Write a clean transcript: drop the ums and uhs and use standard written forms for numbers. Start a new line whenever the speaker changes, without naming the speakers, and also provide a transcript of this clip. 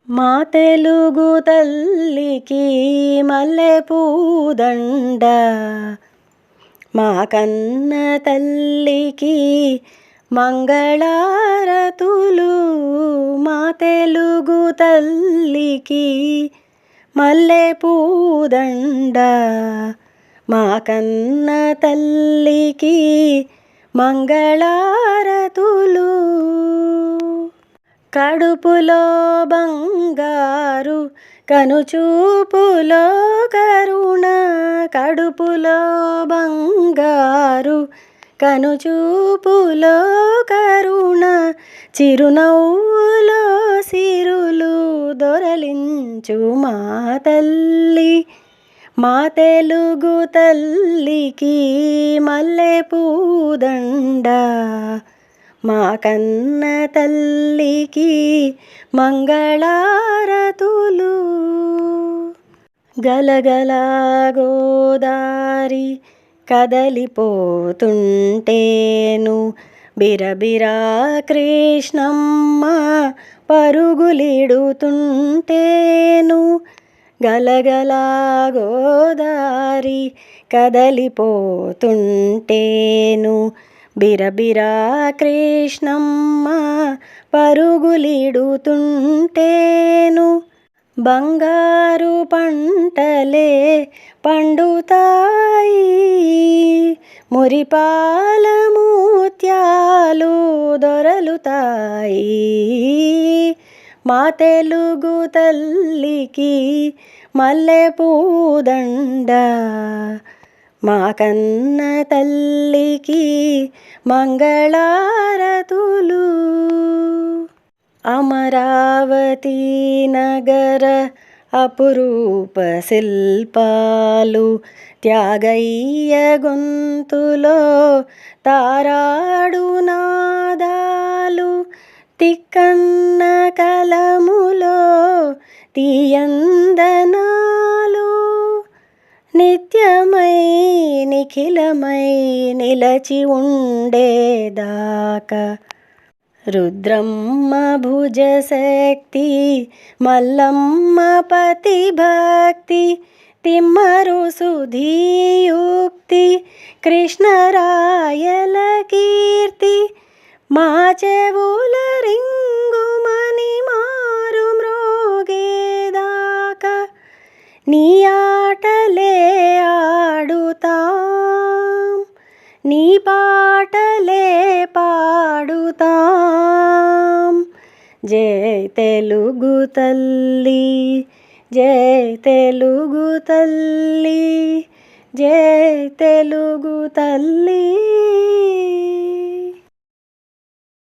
మా తెలుగు తల్లికి మల్లెపూదండ, మా కన్న తల్లికి మంగళారతులు. మా తెలుగు తల్లికి మల్లెపూదండ, మా కన్న తల్లికి మంగళారతులు. కడుపులో బంగారు కనుచూపులో కరుణ, కడుపులో బంగారు కనుచూపులో కరుణ, చిరునవ్వులో సిరులు దొరలించు మా తల్లి. మా తెలుగు తల్లికి మల్లెపూదండ, మా కన్న తల్లికి మంగళారతులు. గలగల గోదారి కదలిపోతుంటేను, బిరబిరా కృష్ణమ్మ పరుగులిడుతుంటేను. గలగల గోదారి కదలిపోతుంటేను, బిరబిరా కృష్ణమ్మ పరుగులిడుతుంటేను. బంగారు పంటలే పండుతాయి, మురిపాల ముత్యాలు దొరలుతాయి. మా తెలుగు తల్లికి మల్లెపూదండ, మా కన్న తల్లికి మంగళారతులు. అమరావతి నగర అపురూప శిల్పాలు, త్యాగయ్య గొంతులో తారాడు నాదాలు, తిక్కన్న కలములో తీయందనాలు, నిత్యమై నిఖిలమై నిలచి ఉండేదాకా. రుద్రమ్మ భుజశక్తి, మల్లమ్మ పతి భక్తి, తిమ్మరు సుధీయుక్తి, కృష్ణరాయల కీర్తి, మా చెవుల రింగుమని మారు మ్రోగేదాకా. నీ ఆటలే ఆడుతాం, నీ పాటలే పాడుతాం. జై తెలుగు తల్లి, జై తెలుగు తల్లి, జై తెలుగు తల్లి.